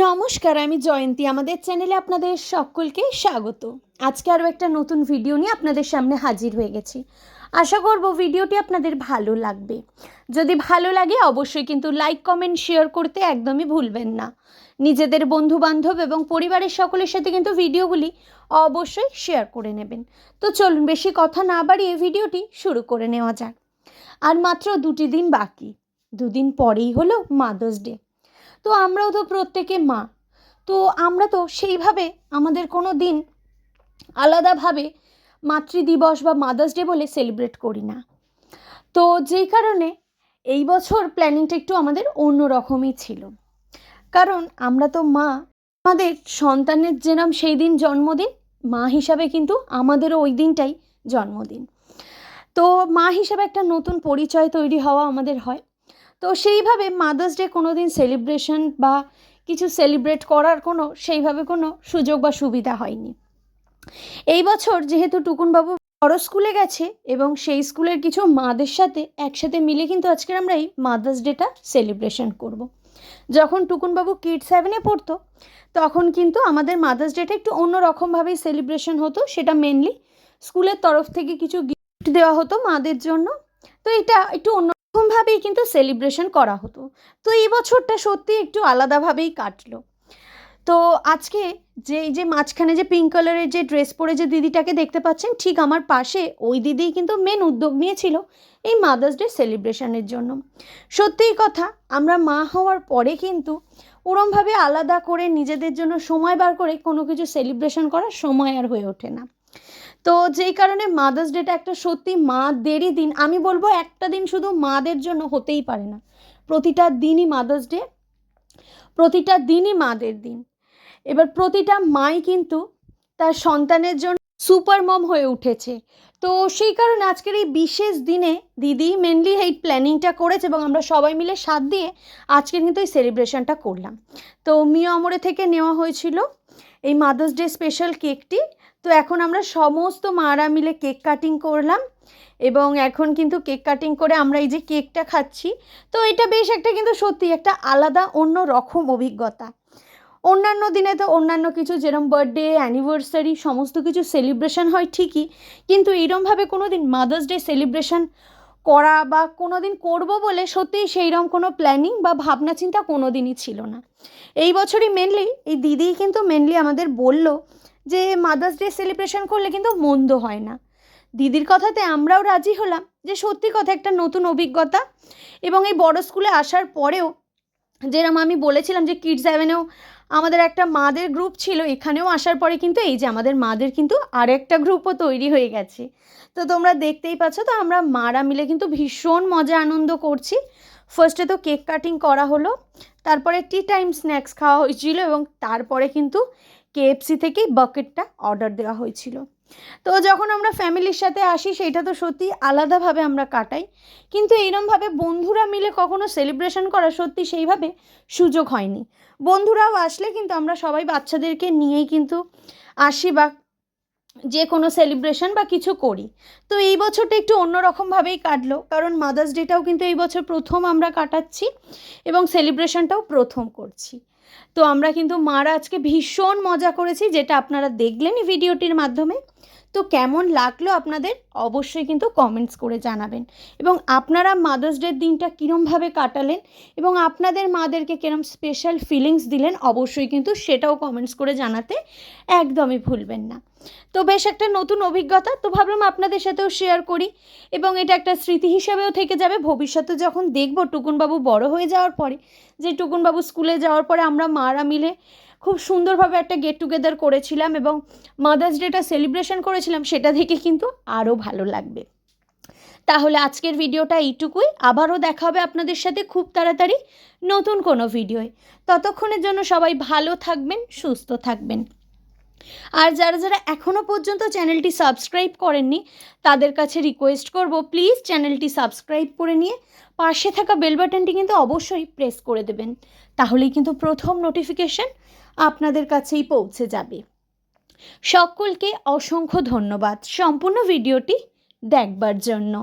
নমস্কার, আমি জয়ন্তী। আমাদের চ্যানেলে আপনাদের সকলকে স্বাগত। আজকে আরও একটা নতুন ভিডিও নিয়ে আপনাদের সামনে হাজির হয়ে গেছি। আশা করব ভিডিওটি আপনাদের ভালো লাগবে। যদি ভালো লাগে অবশ্যই কিন্তু লাইক, কমেন্ট, শেয়ার করতে একদমই ভুলবেন না। নিজেদের বন্ধুবান্ধব এবং পরিবারের সকলের সাথে কিন্তু ভিডিওগুলি অবশ্যই শেয়ার করে নেবেন। তো চলুন বেশি কথা না বাড়িয়ে ভিডিওটি শুরু করে নেওয়া যাক। আর মাত্র 2টি দিন বাকি, 2 দিন পরেই হলো মাদার্স ডে। তো আমরাও তো প্রত্যেকে মা, তো আমরা তো সেইভাবে আমাদের কোনো দিন আলাদাভাবে মাতৃদিবস বা মাদার্স ডে বলে সেলিব্রেট করি না। তো যেই কারণে এই বছর প্ল্যানিংটা একটু আমাদের অন্য রকমই ছিল। কারণ আমরা তো মা, আমাদের সন্তানের যেরকম সেই দিন জন্মদিন, মা হিসাবে কিন্তু আমাদেরও ওই দিনটাই জন্মদিন। তো মা হিসাবে একটা নতুন পরিচয় তৈরি হওয়া আমাদের হয়। তো সেইভাবে মাদার্স ডে কোনো দিন সেলিব্রেশন বা কিছু সেলিব্রেট করার সেইভাবে কোনো সুযোগ বা সুবিধা হয়নি। এই বছর যেহেতু টুকুনবাবু বড় স্কুলে গেছে এবং সেই স্কুলের কিছু মাদের সাথে একসাথে মিলে কিন্তু আজকের আমরা এই মাদার্স ডেটা সেলিব্রেশন করব। যখন টুকুনবাবু কিড 7-এ পড়তো তখন কিন্তু আমাদের মাদার্স ডেটা একটু অন্যরকমভাবেই সেলিব্রেশন হতো। সেটা মেনলি স্কুলের তরফ থেকে কিছু গিফট দেওয়া হতো মাদের জন্য। তো এটা একটু অন্যরকমভাবেই কিন্তু সেলিব্রেশন করা হতো। তো এই বছরটা সত্যি একটু আলাদাভাবেই কাটলো। তো আজকে এই যে মাঝখানে যে পিঙ্ক কালারের যে ড্রেস পরে যে দিদিটাকে দেখতে পাচ্ছেন, ঠিক আমার পাশে ওই দিদিই কিন্তু মেন উদ্যোগ নিয়েছিল এই মাদার্স ডে সেলিব্রেশনের জন্য। সত্যিই কথা, আমরা মা হওয়ার পরে কিন্তু ওরমভাবে আলাদা করে নিজেদের জন্য সময় বার করে কোনো কিছু সেলিব্রেশন করার সময় আর হয়ে ওঠে না। তো যেই কারণে মাদার্স ডেটা একটা সত্যি মাদেরই দিন। আমি বলবো একটা দিন শুধু মাদের জন্য হতেই পারে না, প্রতিটা দিনই মাদার্স ডে, প্রতিটা দিনই মাদের দিন। এবার প্রতিটা মাই কিন্তু তার সন্তানের জন্য সুপার মম হয়ে উঠেছে। তো সেই কারণে আজকের এই বিশেষ দিনে দিদি মেনলি এই প্ল্যানিংটা করেছে এবং আমরা সবাই মিলে সাথ দিয়ে আজকের কিন্তু এই সেলিব্রেশনটা করলাম। তো মিও আমরে থেকে নেওয়া হয়েছিল এই মাদার্স ডে স্পেশাল কেকটি। তো এখন আমরা সমস্ত মারা মিলে কেক কাটিং করলাম এবং এখন কিন্তু কেক কাটিং করে আমরা এই যে কেকটা খাচ্ছি। তো এটা বেশ একটা কিন্তু সত্যি একটা আলাদা অন্য রকম অভিজ্ঞতা। অন্যান্য দিনে তো অন্যান্য কিছু যেরকম বার্থডে, অ্যানিভার্সারি সমস্ত কিছু সেলিব্রেশন হয় ঠিকই, কিন্তু এইরকমভাবে কোনো দিন মাদার্স ডে সেলিব্রেশন করা বা কোনো দিন করবো বলে সত্যিই সেইরকম কোনো প্ল্যানিং বা ভাবনা চিন্তা কোনো দিনই ছিল না। এই বছরই মেনলি এই দিদিই কিন্তু মেনলি আমাদের বলল যে মাদার্স ডে সেলিব্রেশন করলে কিন্তু মন্দ হয় না। দিদির কথাতে আমরাও রাজি হলাম যে সত্যি কথা একটা নতুন অভিজ্ঞতা। এবং এই বড় স্কুলে আসার পরেও যেরকম আমি বলেছিলাম যে কিড 7-এও আমাদের একটা মাদের গ্রুপ ছিল, এখানেও আসার পরে কিন্তু এই যে আমাদের মাদের কিন্তু আর একটা গ্রুপও তৈরি হয়ে গেছে। তো তোমরা দেখতেই পাচ্ছ। তো আমরা মারা মিলে কিন্তু ভীষণ মজা আনন্দ করছি। ফার্স্টে তো কেক কাটিং করা হলো, তারপরে টি টাইম স্ন্যাক্স খাওয়া হয়েছিল এবং তারপরে কিন্তু KFC থেকেই বাকেটটা অর্ডার দেওয়া হয়েছিল। তো যখন আমরা ফ্যামিলির সাথে আসি সেটা তো সত্যি আলাদাভাবে আমরা কাটাই, কিন্তু এইরমভাবে বন্ধুরা মিলে কখনো সেলিব্রেশন করা সত্যি সেইভাবে সুযোগ হয়নি। বন্ধুরাও আসলে কিন্তু আমরা সবাই বাচ্চাদেরকে নিয়েই কিন্তু আসি বা যে কোনো সেলিব্রেশন বা কিছু করি। তো এই বছরটা একটু অন্যরকমভাবেই কাটলো, কারণ মাদার্স ডেটাও কিন্তু এই বছর প্রথম আমরা কাটাচ্ছি এবং সেলিব্রেশনটাও প্রথম করছি। তো আমরা কিন্তু মারা আজকে ভীষণ মজা করেছি, যেটা আপনারা দেখলেনই ভিডিওটির মাধ্যমে। তো কেমন লাগলো আপনাদের অবশ্যই কিন্তু কমেন্টস করে জানাবেন এবং আপনারা মাদার্স ডের দিনটা কীরমভাবে কাটালেন এবং আপনাদের মাদেরকে কিরম স্পেশাল ফিলিংস দিলেন অবশ্যই কিন্তু সেটাও কমেন্টস করে জানাতে একদমই ভুলবেন না। তো বেশ একটা নতুন অভিজ্ঞতা, তো ভাবলাম আপনাদের সাথেও শেয়ার করি এবং এটা একটা স্মৃতি হিসাবেও থেকে যাবে। ভবিষ্যতে যখন দেখব টুকুনবাবু বড় হয়ে যাওয়ার পরে, যে টুকুনবাবু স্কুলে যাওয়ার পরে আমরা মারা মিলে খুব সুন্দরভাবে একটা গেট টুগেদার করেছিলাম এবং মাদার্স ডেটা সেলিব্রেশন করেছিলাম, সেটা দেখে কিন্তু আরও ভালো লাগবে। তাহলে আজকের ভিডিওটা এইটুকুই। আবারও দেখা হবে আপনাদের সাথে খুব তাড়াতাড়ি নতুন কোনো ভিডিওয়। ততক্ষণের জন্য সবাই ভালো থাকবেন, সুস্থ থাকবেন। আর যারা যারা এখনও পর্যন্ত চ্যানেলটি সাবস্ক্রাইব করেননি তাদের কাছে রিকোয়েস্ট করব, প্লিজ চ্যানেলটি সাবস্ক্রাইব করে নিয়ে পাশে থাকা বেল বাটনটি কিন্তু অবশ্যই প্রেস করে দেবেন। তাহলেই কিন্তু প্রথম নোটিফিকেশন আপনাদের কাছেই পৌঁছে যাবে। সকলকে অসংখ্য ধন্যবাদ সম্পূর্ণ ভিডিওটি দেখবার জন্য।